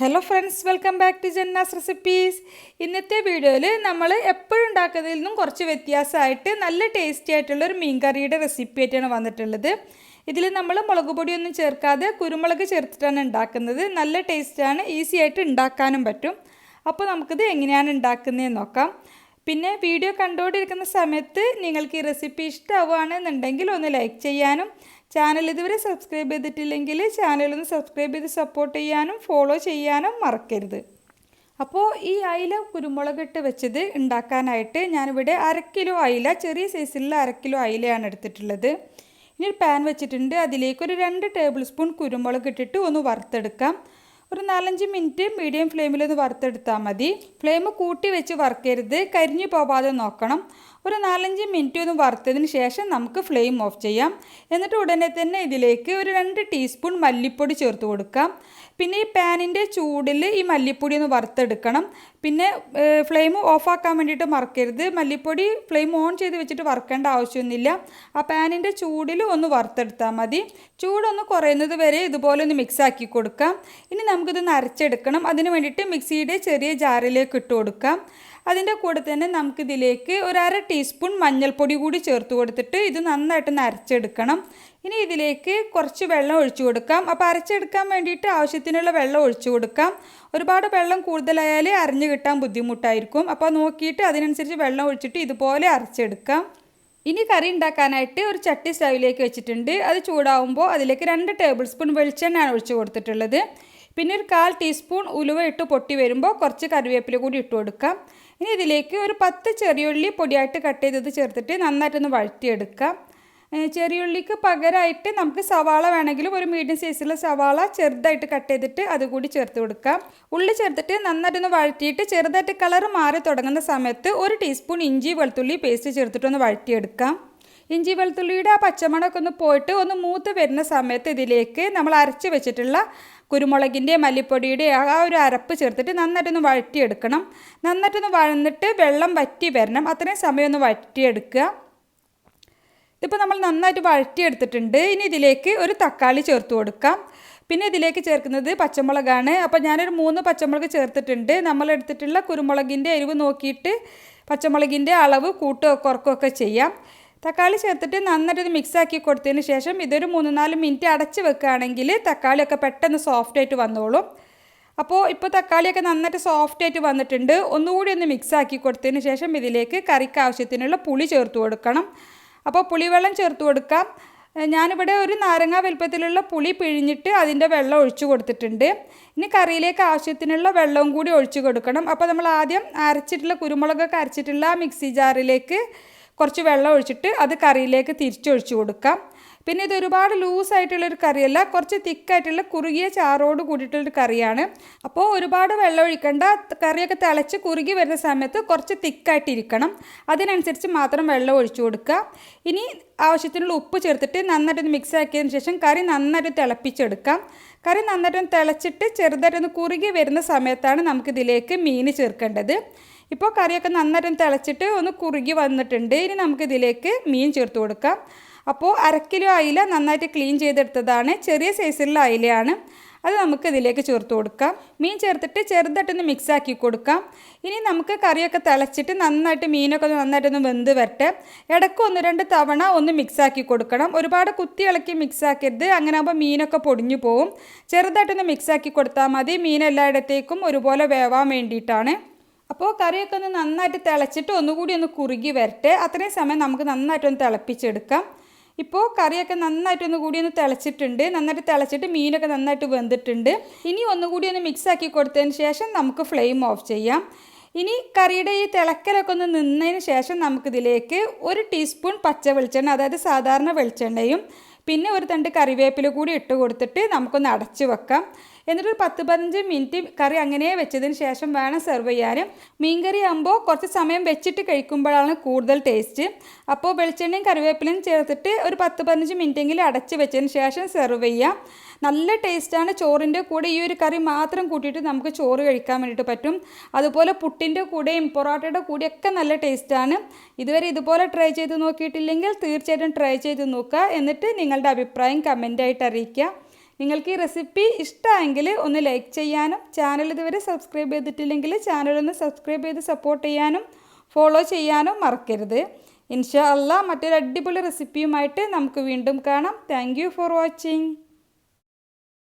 Hello friends, welcome back to Jannas recipes. ഇന്നത്തെ വീഡിയോയിൽ നമ്മൾ എപ്പോഴും ഉണ്ടാക്കുന്നതിൽ നിന്നും കുറച്ച് വ്യത്യാസമായിട്ട് നല്ല ടേസ്റ്റി ആയിട്ടുള്ളൊരു മീൻ കറിയുടെ റെസിപ്പി ആയിട്ടാണ് വന്നിട്ടുള്ളത്. ഇതിൽ നമ്മൾ മുളക് പൊടിയൊന്നും ചേർക്കാതെ കുരുമുളക് ചേർത്തിട്ടാണ് ഉണ്ടാക്കുന്നത്. നല്ല ടേസ്റ്റാണ്, ഈസി ആയിട്ട് ഉണ്ടാക്കാനും പറ്റും. അപ്പോൾ നമുക്കിത് എങ്ങനെയാണ് ഉണ്ടാക്കുന്നതെന്ന് നോക്കാം. പിന്നെ വീഡിയോ കണ്ടുകൊണ്ടിരിക്കുന്ന സമയത്ത് നിങ്ങൾക്ക് ഈ റെസിപ്പി ഇഷ്ടമാവുകയാണെന്നുണ്ടെങ്കിൽ ഒന്ന് ലൈക്ക് ചെയ്യാനും ചാനൽ ഇതുവരെ സബ്സ്ക്രൈബ് ചെയ്തിട്ടില്ലെങ്കിൽ ചാനലൊന്ന് സബ്സ്ക്രൈബ് ചെയ്ത് സപ്പോർട്ട് ചെയ്യാനും ഫോളോ ചെയ്യാനും മറക്കരുത്. അപ്പോൾ ഈ അയില കുരുമുളകിട്ട് വെച്ചത് ഉണ്ടാക്കാനായിട്ട് ഞാനിവിടെ 1/2 കിലോ അയില, ചെറിയ സൈസിലുള്ള 1/2 കിലോ അയിലയാണ് എടുത്തിട്ടുള്ളത്. ഇനി ഒരു പാൻ വെച്ചിട്ടുണ്ട്. അതിലേക്ക് ഒരു 2 ടേബിൾ സ്പൂൺ കുരുമുളക് ഇട്ടിട്ട് ഒന്ന് വറുത്തെടുക്കാം. ഒരു 4-5 മിനിറ്റ് മീഡിയം ഫ്ലെയിമിലൊന്ന് വറുത്തെടുത്താൽ മതി. ഫ്ലെയിം കൂട്ടി വെച്ച് വറുക്കരുത്, കരിഞ്ഞു പോകാതെ നോക്കണം. ഒരു 4-5 മിനിറ്റ് ഒന്ന് വറുത്തതിന് ശേഷം നമുക്ക് ഫ്ലെയിം ഓഫ് ചെയ്യാം. എന്നിട്ട് ഉടനെ തന്നെ ഇതിലേക്ക് ഒരു 2 ടീസ്പൂൺ മല്ലിപ്പൊടി ചേർത്ത് കൊടുക്കാം. പിന്നെ ഈ പാനിൻ്റെ ചൂടിൽ ഈ മല്ലിപ്പൊടി ഒന്ന് വറുത്തെടുക്കണം. പിന്നെ ഫ്ലെയിം ഓഫാക്കാൻ വേണ്ടിയിട്ട് മറക്കരുത്. മല്ലിപ്പൊടി ഫ്ലെയിം ഓൺ ചെയ്ത് വെച്ചിട്ട് വറുക്കേണ്ട ആവശ്യമൊന്നുമില്ല. ആ പാനിൻ്റെ ചൂടിൽ ഒന്ന് വറുത്തെടുത്താൽ മതി. ചൂടൊന്ന് കുറയുന്നത് വരെ ഇതുപോലെ ഒന്ന് മിക്സ് ആക്കി കൊടുക്കാം. ഇനി നമുക്കിതൊന്ന് അരച്ചെടുക്കണം. അതിന് വേണ്ടിയിട്ട് മിക്സിയുടെ ചെറിയ ജാറിലേക്ക് ഇട്ട് കൊടുക്കാം. അതിൻ്റെ കൂടെ തന്നെ നമുക്കിതിലേക്ക് ഒരു 1/2 ടീസ്പൂൺ മഞ്ഞൾപ്പൊടി കൂടി ചേർത്ത് കൊടുത്തിട്ട് ഇത് നന്നായിട്ടൊന്ന് അരച്ചെടുക്കണം. ഇനി ഇതിലേക്ക് കുറച്ച് വെള്ളം ഒഴിച്ചു കൊടുക്കാം. അപ്പോൾ അരച്ചെടുക്കാൻ വേണ്ടിയിട്ട് ആവശ്യത്തിനുള്ള വെള്ളം ഒഴിച്ചു കൊടുക്കാം. ഒരുപാട് വെള്ളം കൂടുതലായാൽ അരഞ്ഞു കിട്ടാൻ ബുദ്ധിമുട്ടായിരിക്കും. അപ്പോൾ നോക്കിയിട്ട് അതിനനുസരിച്ച് വെള്ളം ഒഴിച്ചിട്ട് ഇതുപോലെ അരച്ചെടുക്കാം. ഇനി കറി ഉണ്ടാക്കാനായിട്ട് ഒരു ചട്ടി സ്റ്റൗവിലേക്ക് വെച്ചിട്ടുണ്ട്. അത് ചൂടാവുമ്പോൾ അതിലേക്ക് 2 ടേബിൾ സ്പൂൺ വെളിച്ചെണ്ണയാണ് ഒഴിച്ചു കൊടുത്തിട്ടുള്ളത്. പിന്നെ ഒരു 1/4 ടീസ്പൂൺ ഉലുവ ഇട്ട് പൊട്ടി വരുമ്പോൾ കുറച്ച് കറിവേപ്പില കൂടി ഇട്ട് കൊടുക്കാം. ഇനി ഇതിലേക്ക് ഒരു 10 ചെറിയുള്ളി പൊടിയായിട്ട് കട്ട് ചെയ്തത് ചേർത്തിട്ട് നന്നായിട്ടൊന്ന് വഴറ്റിയെടുക്കാം. ചെറിയുള്ളിക്ക് പകരമായിട്ട് നമുക്ക് സവാള വേണമെങ്കിലും ഒരു മീഡിയം സൈസിലുള്ള സവാള ചെറുതായിട്ട് കട്ട് ചെയ്തിട്ട് അതുകൂടി ചേർത്ത് കൊടുക്കാം. ഉള്ളി ചേർത്തിട്ട് നന്നായിട്ടൊന്ന് വഴറ്റിയിട്ട് ചെറുതായിട്ട് കളർ മാറി തുടങ്ങുന്ന സമയത്ത് 1 ടീസ്പൂൺ ഇഞ്ചി വെളുത്തുള്ളി പേസ്റ്റ് ചേർത്തിട്ടൊന്ന് വഴറ്റിയെടുക്കാം. ഇഞ്ചി വെളുത്തുള്ളിയുടെ ആ പച്ചമണമൊക്കെ ഒന്ന് പോയിട്ട് ഒന്ന് മൂത്ത് വരുന്ന സമയത്ത് ഇതിലേക്ക് നമ്മൾ അരച്ച് വെച്ചിട്ടുള്ള കുരുമുളകിൻ്റെ മല്ലിപ്പൊടിയുടെ ആ ഒരു അരപ്പ് ചേർത്തിട്ട് നന്നായിട്ടൊന്ന് വഴറ്റിയെടുക്കണം. നന്നായിട്ടൊന്ന് വഴന്നിട്ട് വെള്ളം വറ്റി വരണം. അത്രയും സമയം ഒന്ന് വഴറ്റിയെടുക്കുക. ഇതിപ്പോൾ നമ്മൾ നന്നായിട്ട് വഴറ്റിയെടുത്തിട്ടുണ്ട്. ഇനി ഇതിലേക്ക് ഒരു തക്കാളി ചേർത്ത് കൊടുക്കാം. പിന്നെ ഇതിലേക്ക് ചേർക്കുന്നത് പച്ചമുളകാണ്. അപ്പോൾ ഞാനൊരു 3 പച്ചമുളക് ചേർത്തിട്ടുണ്ട്. നമ്മൾ എടുത്തിട്ടുള്ള കുരുമുളകിൻ്റെ എരിവ് നോക്കിയിട്ട് പച്ചമുളകിൻ്റെ അളവ് കൂട്ടുകയോ കുറക്കുകയൊക്കെ ചെയ്യാം. തക്കാളി ചേർത്തിട്ട് നന്നായിട്ട് മിക്സാക്കി കൊടുത്തതിന് ശേഷം ഇതൊരു 3-4 മിനിറ്റ് അടച്ച് വെക്കുകയാണെങ്കിൽ തക്കാളിയൊക്കെ പെട്ടെന്ന് സോഫ്റ്റായിട്ട് വന്നോളും. അപ്പോൾ ഇപ്പോൾ തക്കാളിയൊക്കെ നന്നായിട്ട് സോഫ്റ്റായിട്ട് വന്നിട്ടുണ്ട്. ഒന്നുകൂടി ഒന്ന് മിക്സാക്കി കൊടുത്തതിന് ശേഷം ഇതിലേക്ക് കറിക്ക് ആവശ്യത്തിനുള്ള പുളി ചേർത്ത് കൊടുക്കണം. അപ്പോൾ പുളിവെള്ളം ചേർത്ത് കൊടുക്കാം. ഞാനിവിടെ ഒരു നാരങ്ങ വലുപ്പത്തിലുള്ള പുളി പിഴിഞ്ഞിട്ട് അതിൻ്റെ വെള്ളം ഒഴിച്ചു കൊടുത്തിട്ടുണ്ട്. ഇനി കറിയിലേക്ക് ആവശ്യത്തിനുള്ള വെള്ളവും കൂടി ഒഴിച്ചു കൊടുക്കണം. അപ്പോൾ നമ്മൾ ആദ്യം അരച്ചിട്ടുള്ള കുരുമുളകൊക്കെ അരച്ചിട്ടുള്ള ആ മിക്സി ജാറിലേക്ക് കുറച്ച് വെള്ളം ഒഴിച്ചിട്ട് അത് കറിയിലേക്ക് തിരിച്ചൊഴിച്ചു കൊടുക്കാം. പിന്നെ ഇത് ഒരുപാട് ലൂസായിട്ടുള്ളൊരു കറിയല്ല, കുറച്ച് തിക്കായിട്ടുള്ള കുറുകിയ ചാറോട് കൂടിയിട്ടുള്ളൊരു കറിയാണ്. അപ്പോൾ ഒരുപാട് വെള്ളം ഒഴിക്കേണ്ട. കറിയൊക്കെ തിളച്ച് കുറുകി വരുന്ന സമയത്ത് കുറച്ച് തിക്കായിട്ടിരിക്കണം. അതിനനുസരിച്ച് മാത്രം വെള്ളം ഒഴിച്ചു കൊടുക്കുക. ഇനി ആവശ്യത്തിനുള്ള ഉപ്പ് ചേർത്തിട്ട് നന്നായിട്ടൊന്ന് മിക്സ് ആക്കിയതിന് ശേഷം കറി നന്നായിട്ട് തിളപ്പിച്ചെടുക്കാം. കറി നന്നായിട്ടൊന്ന് തിളച്ചിട്ട് ചെറുതായിട്ടൊന്ന് കുറുകി വരുന്ന സമയത്താണ് നമുക്കിതിലേക്ക് മീൻ ചേർക്കേണ്ടത്. ഇപ്പോൾ കറിയൊക്കെ നന്നായിട്ട് തിളച്ചിട്ട് ഒന്ന് കുറുകി വന്നിട്ടുണ്ട്. ഇനി നമുക്കിതിലേക്ക് മീൻ ചേർത്ത് കൊടുക്കാം. അപ്പോൾ 1/2 കിലോ അയില നന്നായിട്ട് ക്ലീൻ ചെയ്തെടുത്തതാണ്. ചെറിയ സൈസിലുള്ള അയിലയാണ്. അത് നമുക്ക് ഇതിലേക്ക് ചേർത്ത് കൊടുക്കാം. മീൻ ചേർത്തിട്ട് ചെറുതായിട്ടൊന്ന് മിക്സാക്കി കൊടുക്കാം. ഇനി നമുക്ക് കറിയൊക്കെ തിളച്ചിട്ട് നന്നായിട്ട് മീനൊക്കെ നന്നായിട്ടൊന്ന് വെന്ത് വരട്ടെ. ഇടയ്ക്ക് 1-2 തവണ ഒന്ന് മിക്സാക്കി കൊടുക്കണം. ഒരുപാട് കുത്തി ഇളക്കി മിക്സാക്കരുത്, അങ്ങനെ ആകുമ്പോൾ മീനൊക്കെ പൊടിഞ്ഞു പോവും. ചെറുതായിട്ടൊന്ന് മിക്സാക്കി കൊടുത്താൽ മതി. മീൻ എല്ലായിടത്തേക്കും ഒരുപോലെ വേവാൻ വേണ്ടിയിട്ടാണ്. അപ്പോൾ കറിയൊക്കെ ഒന്ന് നന്നായിട്ട് തിളച്ചിട്ട് ഒന്നുകൂടി ഒന്ന് കുറുകി വരട്ടെ. അത്രയും സമയം നമുക്ക് നന്നായിട്ടൊന്ന് തിളപ്പിച്ചെടുക്കാം. ഇപ്പോൾ കറിയൊക്കെ നന്നായിട്ടൊന്ന് കൂടി ഒന്ന് തിളച്ചിട്ടുണ്ട്. നന്നായിട്ട് തിളച്ചിട്ട് മീനൊക്കെ നന്നായിട്ട് വെന്തിട്ടുണ്ട്. ഇനി ഒന്നുകൂടി ഒന്ന് മിക്സാക്കി കൊടുത്തതിന് ശേഷം നമുക്ക് ഫ്ലെയിം ഓഫ് ചെയ്യാം. ഇനി കറിയുടെ ഈ തിളക്കലൊക്കെ ഒന്ന് നിന്നതിന് ശേഷം നമുക്കിതിലേക്ക് 1 ടീസ്പൂൺ പച്ച വെളിച്ചെണ്ണ, അതായത് സാധാരണ വെളിച്ചെണ്ണയും പിന്നെ ഒരു തണ്ട് കറിവേപ്പില കൂടി ഇട്ട് കൊടുത്തിട്ട് നമുക്കൊന്ന് അടച്ച് വെക്കാം. എന്നിട്ട് ഒരു 10-15 മിനിറ്റ് കറി അങ്ങനെ വെച്ചതിന് ശേഷം വേണം സെർവ് ചെയ്യാൻ. മീൻകറി ആകുമ്പോൾ കുറച്ച് സമയം വെച്ചിട്ട് കഴിക്കുമ്പോഴാണ് കൂടുതൽ ടേസ്റ്റ്. അപ്പോൾ വെളിച്ചെണ്ണയും കറിവേപ്പിലയും ചേർത്തിട്ട് ഒരു 10-15 മിനിറ്റെങ്കിലും അടച്ച് വെച്ചതിന് ശേഷം സെർവ് ചെയ്യാം. നല്ല ടേസ്റ്റാണ്. ചോറിൻ്റെ കൂടെ ഈ ഒരു കറി മാത്രം കൂട്ടിയിട്ട് നമുക്ക് ചോറ് കഴിക്കാൻ വേണ്ടിയിട്ട് പറ്റും. അതുപോലെ പുട്ടിൻ്റെ കൂടെയും പൊറോട്ടയുടെ കൂടെയൊക്കെ നല്ല ടേസ്റ്റാണ്. ഇതുവരെ ഇതുപോലെ ട്രൈ ചെയ്ത് നോക്കിയിട്ടില്ലെങ്കിൽ തീർച്ചയായിട്ടും ട്രൈ ചെയ്ത് നോക്കുക. എന്നിട്ട് നിങ്ങളുടെ അഭിപ്രായം കമൻ്റായിട്ട് അറിയിക്കുക. നിങ്ങൾക്ക് ഈ റെസിപ്പി ഇഷ്ടമായെങ്കിൽ ഒന്ന് ലൈക്ക് ചെയ്യാനും ചാനൽ ഇതുവരെ സബ്സ്ക്രൈബ് ചെയ്തിട്ടില്ലെങ്കിൽ ചാനലൊന്ന് സബ്സ്ക്രൈബ് ചെയ്ത് സപ്പോർട്ട് ചെയ്യാനും ഫോളോ ചെയ്യാനും മറക്കരുത്. ഇൻഷാ അല്ലാഹ് മറ്റൊരു അടിപൊളി റെസിപ്പിയുമായിട്ട് നമുക്ക് വീണ്ടും കാണാം. Thank you for watching.